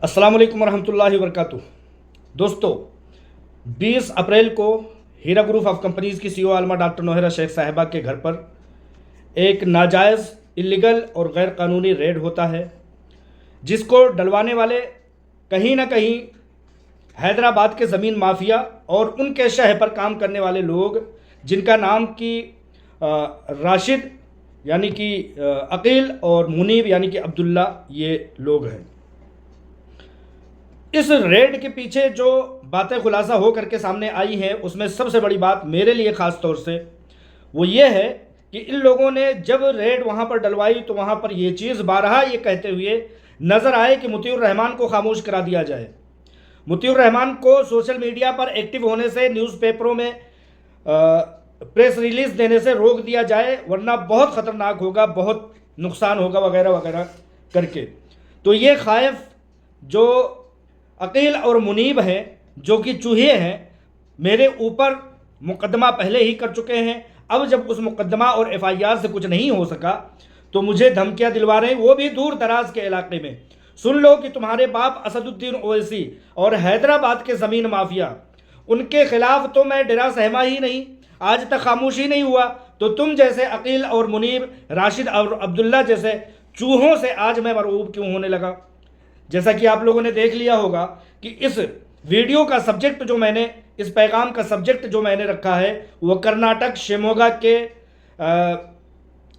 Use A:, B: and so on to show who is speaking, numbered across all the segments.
A: अस्सलाम वालेकुम रहमतुल्लाहि वबरकातुहू। दोस्तों, 20 अप्रैल को हीरा ग्रुप ऑफ कंपनीज़ की सीईओ आलमा डॉक्टर नोहेरा शेख साहिबा के घर पर एक नाजायज़, इलीगल और गैर कानूनी रेड होता है, जिसको डलवाने वाले कहीं ना कहीं हैदराबाद के ज़मीन माफिया और उनके शहर पर काम करने वाले लोग, जिनका नाम कि राशिद यानी कि अकील और मुनीब यानी कि अब्दुल्ला, ये लोग हैं। इस रेड के पीछे जो बातें खुलासा हो करके सामने आई हैं, उसमें सबसे बड़ी बात मेरे लिए ख़ास तौर से वो ये है कि इन लोगों ने जब रेड वहाँ पर डलवाई तो वहाँ पर ये चीज़ बारहा ये कहते हुए नज़र आए कि मुतीउर रहमान को खामोश करा दिया जाए। मुतीउर रहमान को सोशल मीडिया पर एक्टिव होने से, न्यूज़पेपरों में प्रेस रिलीज़ देने से रोक दिया जाए, वरना बहुत ख़तरनाक होगा, बहुत नुकसान होगा वगैरह वगैरह करके। तो ये खाइफ जो अकील और मुनीब हैं, जो कि चूहे हैं, मेरे ऊपर मुकदमा पहले ही कर चुके हैं। अब जब उस मुकदमा और एफआईआर से कुछ नहीं हो सका तो मुझे धमकियां दिलवा रहे हैं, वो भी दूर दराज के इलाके में। सुन लो कि तुम्हारे बाप असदुद्दीन ओवैसी और हैदराबाद के ज़मीन माफिया, उनके खिलाफ तो मैं डरा सहमा ही नहीं, आज तक खामोशी नहीं हुआ। तो तुम जैसे अकील और मुनीब, राशिद और अब्दुल्ला जैसे चूहों से आज मैं मरऊब क्यों होने लगा? जैसा कि आप लोगों ने देख लिया होगा कि इस वीडियो का सब्जेक्ट जो मैंने, इस पैगाम का सब्जेक्ट जो मैंने रखा है वो कर्नाटक शिमोगा के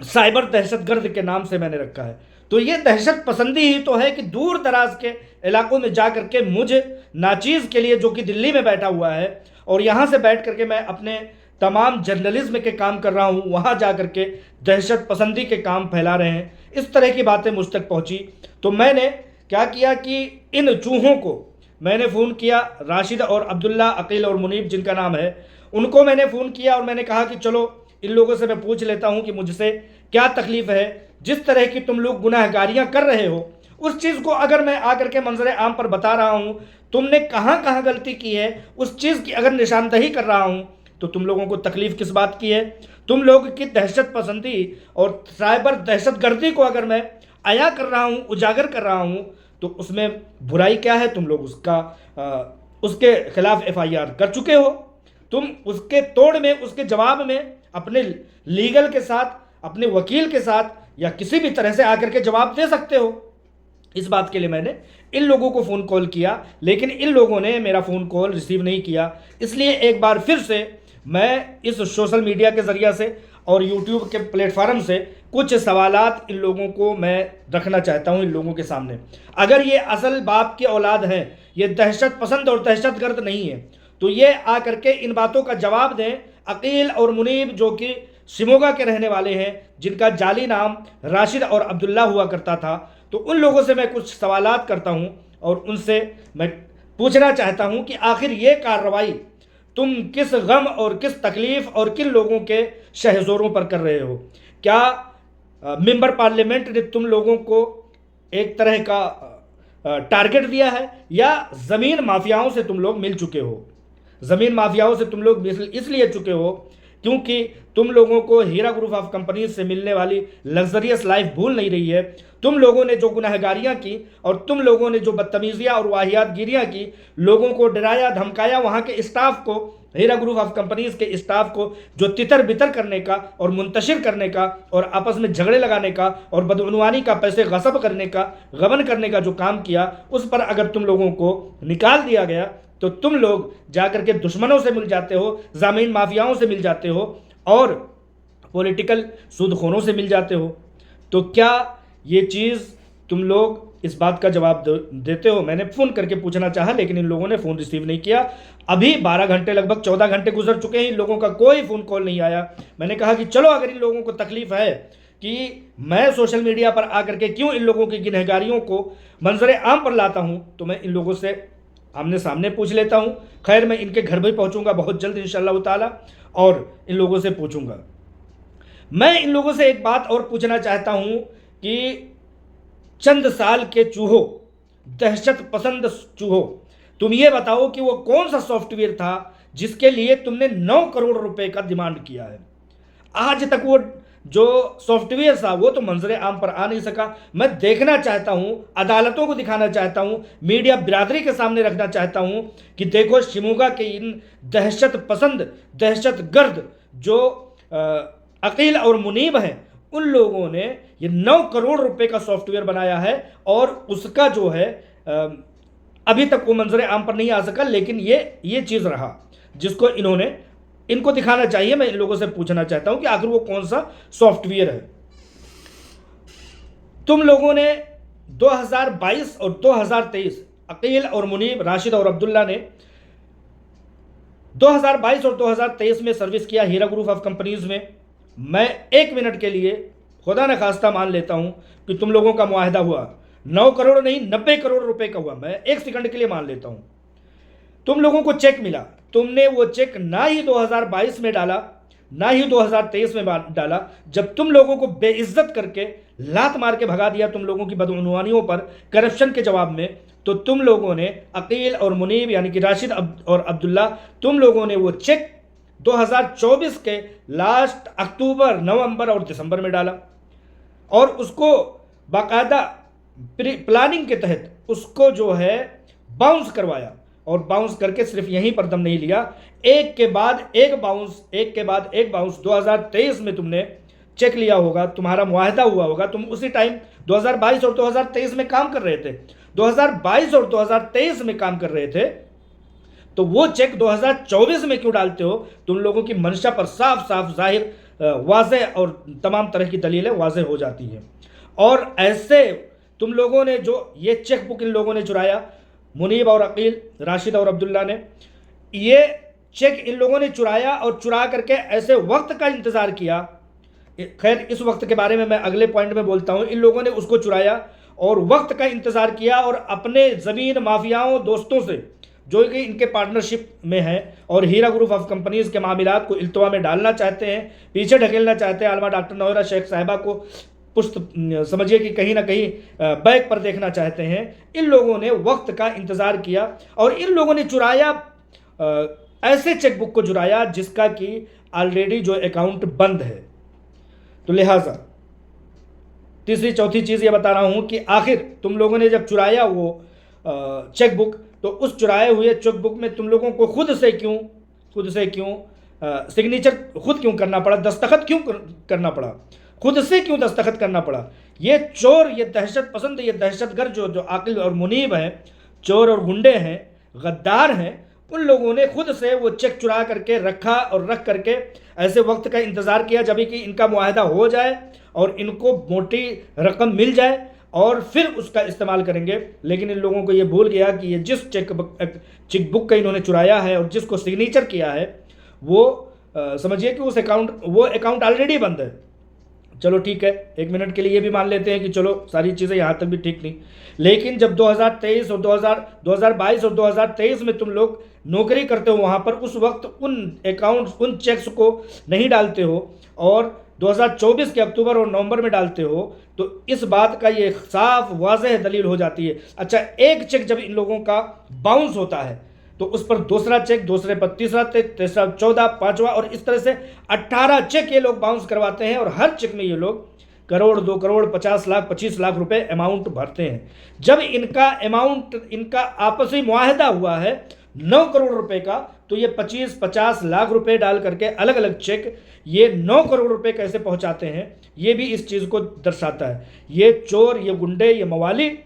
A: साइबर दहशतगर्द के नाम से मैंने रखा है। तो ये दहशत पसंदी ही तो है कि दूर दराज के इलाकों में जा करके मुझे नाचीज़ के लिए, जो कि दिल्ली में बैठा हुआ है और यहाँ से बैठ करके मैं अपने तमाम जर्नलिज्म के काम कर रहा हूँ, वहाँ जा करके दहशत पसंदी के काम फैला रहे हैं। इस तरह की बातें मुझ तक पहुँची तो मैंने क्या किया कि इन चूहों को मैंने फ़ोन किया, राशिद और अब्दुल्ला, अकील और मुनीब जिनका नाम है, उनको मैंने फ़ोन किया और मैंने कहा कि चलो इन लोगों से मैं पूछ लेता हूं कि मुझसे क्या तकलीफ़ है। जिस तरह की तुम लोग गुनाहगारियां कर रहे हो, उस चीज़ को अगर मैं आकर के मंजर आम पर बता रहा हूं, तुमने कहाँ कहाँ गलती की है, उस चीज़ की अगर निशानदही कर रहा हूं, तो तुम लोगों को तकलीफ़ किस बात की है? तुम लोग की दहशत पसंदी और साइबर दहशतगर्दी को अगर मैं आया कर रहा हूँ, उजागर कर रहा हूँ, तो उसमें बुराई क्या है? तुम लोग उसके खिलाफ एफआईआर कर चुके हो। तुम उसके तोड़ में, उसके जवाब में अपने लीगल के साथ, अपने वकील के साथ या किसी भी तरह से आकर के जवाब दे सकते हो। इस बात के लिए मैंने इन लोगों को फ़ोन कॉल किया, लेकिन इन लोगों ने मेरा फ़ोन कॉल रिसीव नहीं किया। इसलिए एक बार फिर से मैं इस सोशल मीडिया के ज़रिए से और यूट्यूब के प्लेटफार्म से कुछ सवालात इन लोगों को मैं रखना चाहता हूं इन लोगों के सामने। अगर ये असल बाप की औलाद हैं, ये दहशत पसंद और दहशतगर्द नहीं है, तो ये आकर के इन बातों का जवाब दें। अकील और मुनीब जो कि शिमोगा के रहने वाले हैं, जिनका जाली नाम राशिद और अब्दुल्ला हुआ करता था, तो उन लोगों से मैं कुछ सवालात करता हूं और उनसे मैं पूछना चाहता हूं कि आखिर ये कार्रवाई तुम किस गम और किस तकलीफ़ और किन लोगों के शहज़ोरों पर कर रहे हो? क्या मेंबर पार्लियामेंट ने तुम लोगों को एक तरह का टारगेट दिया है, या ज़मीन माफियाओं से तुम लोग मिल चुके हो? ज़मीन माफियाओं से तुम लोग इसलिए चुके हो क्योंकि तुम लोगों को हीरा ग्रुप ऑफ कंपनीज से मिलने वाली लग्जरियस लाइफ भूल नहीं रही है। तुम लोगों ने जो गुनाहगारियां की और तुम लोगों ने जो बदतमीजियां और वाहियातगिरियां की, लोगों को डराया धमकाया, वहां के स्टाफ को, हीरा ग्रुप ऑफ कंपनीज के स्टाफ को जो तितर बितर करने का और मुंतशिर करने का और आपस में झगड़े लगाने का और बदउनवानी का, पैसे गसब करने का, गबन करने का जो काम किया, उस पर अगर तुम लोगों को निकाल दिया गया तो तुम लोग जाकर के दुश्मनों से मिल जाते हो, ज़मीन माफियाओं से मिल जाते हो और पॉलिटिकल सूदखोरों से मिल जाते हो। तो क्या ये चीज़ तुम लोग इस बात का जवाब देते हो? मैंने फ़ोन करके पूछना चाहा, लेकिन इन लोगों ने फ़ोन रिसीव नहीं किया। अभी 12 घंटे, लगभग 14 घंटे गुजर चुके हैं, इन लोगों का कोई फ़ोन कॉल नहीं आया। मैंने कहा कि चलो, अगर इन लोगों को तकलीफ़ है कि मैं सोशल मीडिया पर आकर के क्यों इन लोगों की गुनहगारियों को मंजर आम पर लाता हूँ, तो मैं इन लोगों से आमने सामने पूछ लेता हूँ। खैर, मैं इनके घर भी पहुँचूँगा बहुत जल्द इंशाअल्लाह ताला और इन लोगों से पूछूँगा। मैं इन लोगों से एक बात और पूछना चाहता हूँ कि चंद साल के चूहों, दहशत पसंद चूहों, तुम ये बताओ कि वो कौन सा सॉफ्टवेयर था जिसके लिए तुमने 9 करोड़ रुपए का डिमांड किया है? आज तक वो जो सॉफ्टवेयर था वो तो मंजर आम पर आ नहीं सका। मैं देखना चाहता हूं, अदालतों को दिखाना चाहता हूं, मीडिया बिरादरी के सामने रखना चाहता हूं कि देखो शिमोगा के इन दहशत पसंद, दहशत गर्द जो अकील और मुनीब हैं, उन लोगों ने ये 9 करोड़ रुपए का सॉफ्टवेयर बनाया है और उसका जो है अभी तक वो मंजर आम पर नहीं आ सका। लेकिन ये चीज़ रहा जिसको इनको दिखाना चाहिए। मैं इन लोगों से पूछना चाहता हूं कि आखिर वो कौन सा सॉफ्टवेयर है। तुम लोगों ने 2022 और 2023, अकील और मुनीब, राशिद और अब्दुल्ला ने 2022 और 2023 में सर्विस किया हीरा ग्रुप ऑफ कंपनीज में। मैं 1 मिनट के लिए खुदा न खास्ता मान लेता हूं कि तुम लोगों का मुआहदा हुआ 9 करोड़ नहीं 90 करोड़ रुपए का हुआ। मैं 1 सेकंड के लिए मान लेता हूं। तुम लोगों को चेक मिला, तुमने वो चेक ना ही 2022 में डाला ना ही 2023 में डाला। जब तुम लोगों को बेइज्जत करके लात मार के भगा दिया तुम लोगों की बदउनवानियों पर करप्शन के जवाब में, तो तुम लोगों ने अकील और मुनीब यानी कि राशिद और अब्दुल्ला, तुम लोगों ने वो चेक 2024 के लास्ट अक्टूबर, नवंबर और दिसंबर में डाला और उसको बाकायदा प्लानिंग के तहत उसको जो है बाउंस करवाया। और बाउंस करके सिर्फ यहीं पर दम नहीं लिया, एक के बाद एक बाउंस 2023 में तुमने चेक लिया होगा, तुम्हारा मुआहदा हुआ होगा। तुम उसी टाइम 2022 और 2023 में काम कर रहे थे, 2022 और 2023 में काम कर रहे थे, तो वो चेक 2024 में क्यों डालते हो? तुम लोगों की मंशा पर साफ साफ जाहिर वाज़ेह और तमाम तरह की दलीलें वाज़ेह हो जाती हैं। और ऐसे तुम लोगों ने जो ये चेक बुक इन लोगों ने चुराया, मुनीब और अकील, राशिद और अब्दुल्ला ने ये चेक इन लोगों ने चुराया और चुरा करके ऐसे वक्त का इंतज़ार किया। खैर इस वक्त के बारे में मैं अगले पॉइंट में बोलता हूँ। इन लोगों ने उसको चुराया और वक्त का इंतज़ार किया और अपने ज़मीन माफियाओं दोस्तों से जो कि इनके पार्टनरशिप में है और हीरा ग्रुप ऑफ कंपनीज के मामलात को इल्तवा में डालना चाहते हैं, पीछे ढकेलना चाहते हैं, आलमा डॉक्टर नौरा शेख साहिबा को पुष्ट समझिए कि कहीं ना कहीं बैक पर देखना चाहते हैं। इन लोगों ने वक्त का इंतज़ार किया और इन लोगों ने चुराया, ऐसे चेकबुक को चुराया जिसका कि ऑलरेडी जो अकाउंट बंद है। तो लिहाजा तीसरी चौथी चीज़ ये बता रहा हूँ कि आखिर तुम लोगों ने जब चुराया वो चेकबुक, तो उस चुराए हुए चेकबुक में तुम लोगों को खुद से क्यों सिग्नेचर खुद क्यों करना पड़ा, दस्तखत क्यों करना पड़ा, खुद से क्यों दस्तखत करना पड़ा? ये चोर, ये दहशत पसंद, ये दहशतगर्द जो आकिल और मुनीब हैं, चोर और गुंडे हैं, गद्दार हैं, उन लोगों ने खुद से वो चेक चुरा करके रखा और रख करके ऐसे वक्त का इंतज़ार किया जब कि इनका मुआहदा हो जाए और इनको मोटी रकम मिल जाए और फिर उसका इस्तेमाल करेंगे। लेकिन इन लोगों को ये भूल गया कि ये जिस चेकबुक का इन्होंने चुराया है और जिसको सिग्नेचर किया है वो समझिए कि वो अकाउंट ऑलरेडी बंद है। चलो ठीक है, 1 मिनट के लिए ये भी मान लेते हैं कि चलो सारी चीज़ें यहाँ तक भी ठीक नहीं। लेकिन जब 2023 और 2022 और 2023 में तुम लोग नौकरी करते हो वहाँ पर, उस वक्त उन चेक्स को नहीं डालते हो और 2024 के अक्टूबर और नवंबर में डालते हो, तो इस बात का ये साफ वाज़ेह दलील हो जाती है। अच्छा, एक चेक जब इन लोगों का बाउंस होता है तो उस पर दूसरा चेक, दूसरे पर तीसरा चेक, तीसरा 14, 5वां और इस तरह से 18 चेक ये लोग बाउंस करवाते हैं और हर चेक में ये लोग करोड़, 2 करोड़, 50 लाख, 25 लाख रुपए अमाउंट भरते हैं। जब इनका आपसी मुआहदा हुआ है 9 करोड़ रुपए का, तो ये 25-50 लाख रुपए डाल करके अलग अलग चेक ये 9 करोड़ रुपए कैसे पहुंचाते हैं, ये भी इस चीज़ को दर्शाता है। ये चोर, ये गुंडे, ये मवाली,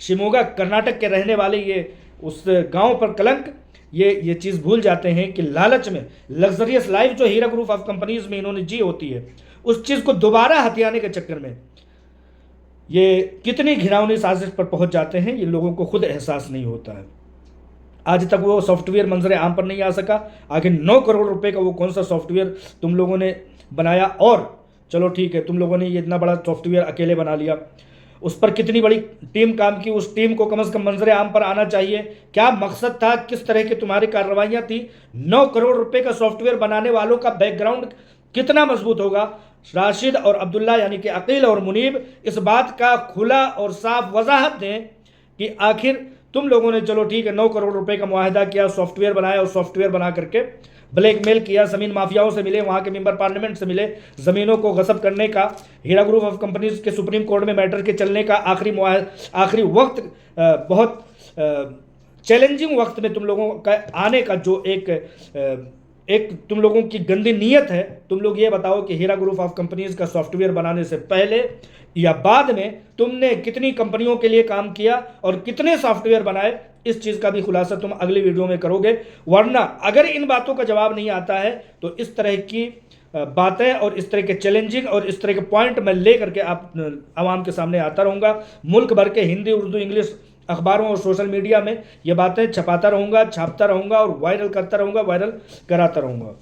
A: शिमोगा कर्नाटक के रहने वाले, ये उस गांव पर कलंक, ये चीज़ भूल जाते हैं कि लालच में लग्जरियस लाइफ जो हीरा ग्रुप ऑफ कंपनीज में इन्होंने जी होती है, उस चीज़ को दोबारा हथियाने के चक्कर में ये कितनी घिनौनी साजिश पर पहुंच जाते हैं, ये लोगों को खुद एहसास नहीं होता है। आज तक वो सॉफ्टवेयर मंजर आम पर नहीं आ सका। आखिर 9 करोड़ रुपए का वो कौन सा सॉफ्टवेयर तुम लोगों ने बनाया? और चलो ठीक है, तुम लोगों ने ये इतना बड़ा सॉफ्टवेयर अकेले बना लिया, उस पर कितनी बड़ी टीम काम की, उस टीम को कम से कम मंजर आम पर आना चाहिए। क्या मकसद था, किस तरह की तुम्हारी कार्रवाइयाँ थी? 9 करोड़ रुपए का सॉफ्टवेयर बनाने वालों का बैकग्राउंड कितना मजबूत होगा? राशिद और अब्दुल्ला यानी कि अकील और मुनीब इस बात का खुला और साफ वजाहत दें कि आखिर तुम लोगों ने चलो ठीक है 9 करोड़ रुपए का मुआहदा किया, सॉफ्टवेयर बनाया और सॉफ्टवेयर बना करके ब्लैकमेल किया, ज़मीन माफियाओं से मिले, वहाँ के मेंबर पार्लियामेंट से मिले, ज़मीनों को गसब करने का, हीरा ग्रुप ऑफ कंपनीज के सुप्रीम कोर्ट में मैटर के चलने का आखिरी वक्त, बहुत चैलेंजिंग वक्त में तुम लोगों का आने का जो एक तुम लोगों की गंदी नीयत है। तुम लोग ये बताओ कि हीरा ग्रुप ऑफ कंपनीज का सॉफ्टवेयर बनाने से पहले या बाद में तुमने कितनी कंपनियों के लिए काम किया और कितने सॉफ्टवेयर बनाए, इस चीज़ का भी खुलासा तुम अगली वीडियो में करोगे। वरना अगर इन बातों का जवाब नहीं आता है तो इस तरह की बातें और इस तरह के चैलेंजिंग और इस तरह के पॉइंट मैं ले करके आप आवाम के सामने आता रहूँगा। मुल्क भर के हिंदी, उर्दू, इंग्लिश अखबारों और सोशल मीडिया में ये बातें छपाता रहूँगा, छापता रहूँगा और वायरल करता रहूँगा, वायरल कराता रहूँगा।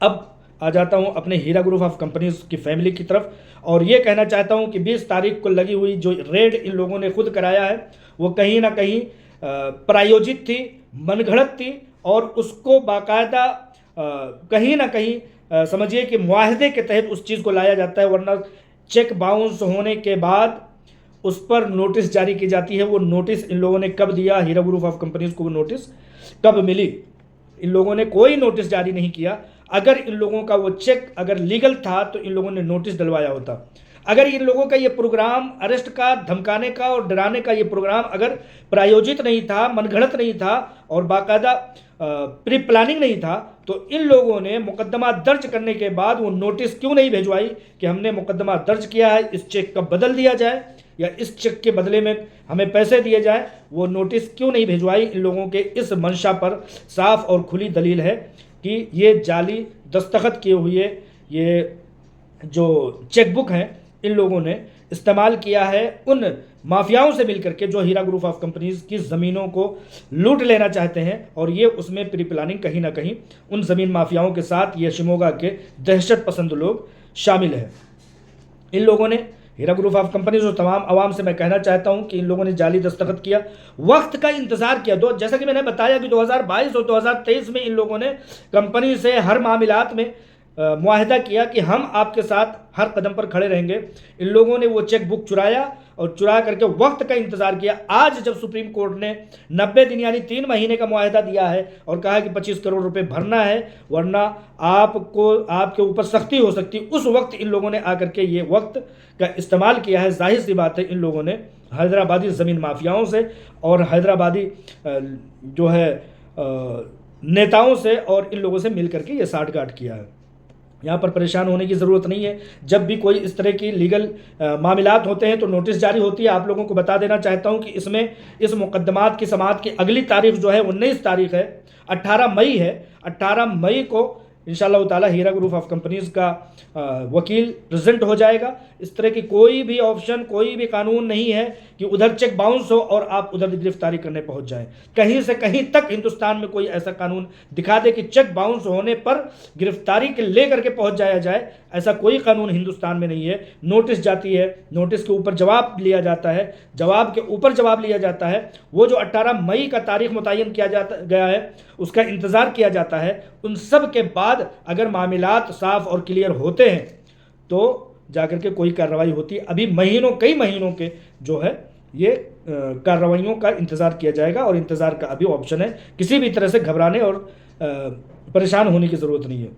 A: अब आ जाता हूँ अपने हीरा ग्रुप ऑफ कंपनीज की फैमिली की तरफ और ये कहना चाहता हूँ कि 20 तारीख को लगी हुई जो रेड इन लोगों ने खुद कराया है वो कहीं ना कहीं प्रायोजित थी, मनगढ़ंत थी और उसको बाकायदा कहीं ना कहीं समझिए कि मुआहदे के तहत उस चीज़ को लाया जाता है। वरना चेक बाउंस होने के बाद उस पर नोटिस जारी की जाती है। वो नोटिस इन लोगों ने कब दिया, हीरा ग्रुप ऑफ कंपनीज को वो नोटिस कब मिली? इन लोगों ने कोई नोटिस जारी नहीं किया। अगर इन लोगों का वो चेक अगर लीगल था तो इन लोगों ने नोटिस डलवाया होता। अगर इन लोगों का ये प्रोग्राम अरेस्ट का, धमकाने का और डराने का ये प्रोग्राम अगर प्रायोजित नहीं था, मनगढ़ंत नहीं था और बाकायदा प्री प्लानिंग नहीं था तो इन लोगों ने मुकदमा दर्ज करने के बाद वो नोटिस क्यों नहीं भिजवाई कि हमने मुकदमा दर्ज किया है, इस चेक का बदल दिया जाए या इस चेक के बदले में हमें पैसे दिए जाए। वो नोटिस क्यों नहीं भिजवाई? इन लोगों के इस मंशा पर साफ और खुली दलील है कि ये जाली दस्तखत किए हुए ये जो चेकबुक हैं इन लोगों ने इस्तेमाल किया है उन माफियाओं से मिलकर के जो हीरा ग्रुप ऑफ कंपनीज की ज़मीनों को लूट लेना चाहते हैं। और ये उसमें प्री प्लानिंग कहीं ना कहीं उन ज़मीन माफियाओं के साथ ये शिमोगा के दहशत पसंद लोग शामिल हैं। इन लोगों ने हीरा ग्रुप ऑफ कंपनीज और तमाम आवाम से मैं कहना चाहता हूं कि इन लोगों ने जाली दस्तखत किया, वक्त का इंतजार किया। जैसा कि मैंने बताया कि 2022 और 2023 में इन लोगों ने कंपनी से हर मामलात में मुआहदा किया कि हम आपके साथ हर कदम पर खड़े रहेंगे। इन लोगों ने वो चेक बुक चुराया और चुरा करके वक्त का इंतजार किया। आज जब सुप्रीम कोर्ट ने 90 दिन यानी 3 महीने का मुआहदा दिया है और कहा कि 25 करोड़ रुपए भरना है वरना आपके ऊपर सख्ती हो सकती, उस वक्त इन लोगों ने आकर के ये वक्त का इस्तेमाल किया है। जाहिर सी बात है इन लोगों ने हैदराबादी ज़मीन माफियाओं से और हैदराबादी जो है नेताओं से और इन लोगों से मिल करके ये साठगांठ किया है। यहाँ पर परेशान होने की ज़रूरत नहीं है। जब भी कोई इस तरह की लीगल मामलात होते हैं तो नोटिस जारी होती है। आप लोगों को बता देना चाहता हूँ कि इसमें इस मुकदमात की समाअत की अगली तारीख जो है 19 तारीख है, 18 मई है। 18 मई को इंशाअल्लाह ताला हीरा ग्रुप ऑफ कंपनीज का वकील प्रेजेंट हो जाएगा। इस तरह की कोई भी ऑप्शन, कोई भी कानून नहीं है कि उधर चेक बाउंस हो और आप उधर गिरफ्तारी करने पहुंच जाएं। कहीं से कहीं तक हिंदुस्तान में कोई ऐसा कानून दिखा दे कि चेक बाउंस होने पर गिरफ्तारी के लेकर के पहुंच जाया जाए, ऐसा कोई कानून हिंदुस्तान में नहीं है। नोटिस जाती है, नोटिस के ऊपर जवाब लिया जाता है, जवाब के ऊपर जवाब लिया जाता है। वो जो 18 मई का तारीख मुतय्यन किया गया है उसका इंतज़ार किया जाता है। उन सब के बाद अगर मामलात साफ और क्लियर होते हैं तो जाकर के कोई कार्रवाई होती है। अभी कई महीनों के जो है ये कार्रवाइयों का इंतज़ार किया जाएगा और इंतज़ार का अभी ऑप्शन है। किसी भी तरह से घबराने और परेशान होने की ज़रूरत नहीं है।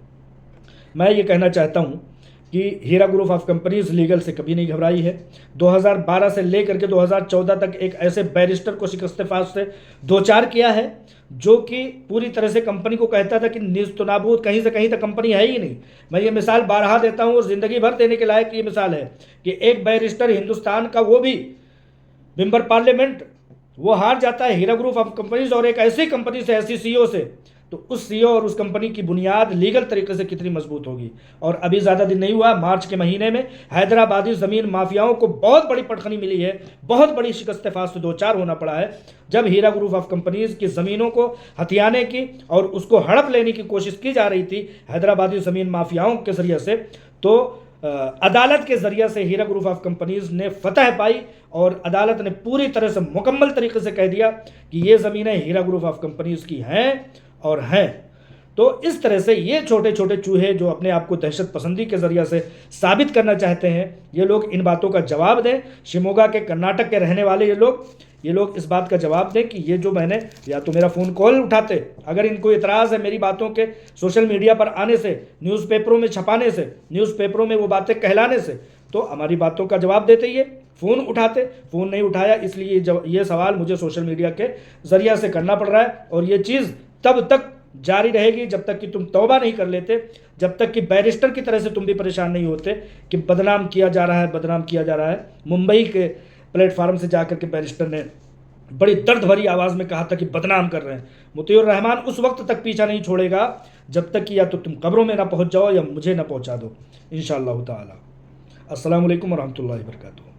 A: मैं ये कहना चाहता हूँ कि हीरा ग्रुप ऑफ कंपनीज लीगल से कभी नहीं घबराई है। 2012 से लेकर के 2014 तक एक ऐसे बैरिस्टर को शिकस्त फास से दो चार किया है जो कि पूरी तरह से कंपनी को कहता था कि निस्त नाबूद, कहीं से कहीं तक कंपनी है ही नहीं। मैं ये मिसाल बारहा देता हूँ और ज़िंदगी भर देने के लायक ये मिसाल है कि एक बैरिस्टर हिंदुस्तान का, वो भी मेंबर पार्लियामेंट, वो हार जाता है हीरा ग्रुप ऑफ कंपनीज और एक ऐसी कंपनी से, ऐसी सीईओ से, तो उस सीईओ और उस कंपनी की बुनियाद लीगल तरीके से कितनी मजबूत होगी। और अभी ज़्यादा दिन नहीं हुआ, मार्च के महीने में हैदराबादी ज़मीन माफियाओं को बहुत बड़ी पटखनी मिली है, बहुत बड़ी शिकस्त फास से दो चार होना पड़ा है जब हीरा ग्रुप ऑफ कंपनीज की ज़मीनों को हथियाने की और उसको हड़प लेने की कोशिश की जा रही थी हैदराबादी ज़मीन माफियाओं के ज़रिए से। तो अदालत के ज़रिए से हीरा ग्रुप ऑफ कंपनीज ने फतह पाई और अदालत ने पूरी तरह से मुकम्मल तरीके से कह दिया कि ये ज़मीनें हीरा ग्रुप ऑफ कंपनीज की हैं और हैं। तो इस तरह से ये छोटे छोटे चूहे जो अपने आप को दहशत पसंदी के ज़रिए से साबित करना चाहते हैं, ये लोग इन बातों का जवाब दें। शिमोगा के कर्नाटक के रहने वाले ये लोग इस बात का जवाब दें कि ये जो मैंने, या तो मेरा फ़ोन कॉल उठाते, अगर इनको इतराज़ है मेरी बातों के सोशल मीडिया पर आने से, न्यूज़पेपरों में छपाने से, न्यूज़पेपरों में वो बातें कहलाने से, तो हमारी बातों का जवाब देते ये फ़ोन उठाते। फ़ोन नहीं उठाया, इसलिए ये सवाल मुझे सोशल मीडिया के ज़रिए से करना पड़ रहा है। और ये चीज़ तब तक जारी रहेगी जब तक कि तुम तौबा नहीं कर लेते, जब तक कि बैरिस्टर की तरह से तुम भी परेशान नहीं होते कि बदनाम किया जा रहा है, बदनाम किया जा रहा है। मुंबई के प्लेटफार्म से जाकर के बैरिस्टर ने बड़ी दर्द भरी आवाज़ में कहा था कि बदनाम कर रहे हैं। मुतीउर रहमान उस वक्त तक पीछा नहीं छोड़ेगा जब तक कि या तो तुम कब्रों में ना पहुंच जाओ या मुझे ना पहुंचा दो, इंशाअल्लाह ताला। अस्सलामु अलैकुम वरहमतुल्लाहि वबरकातुहू।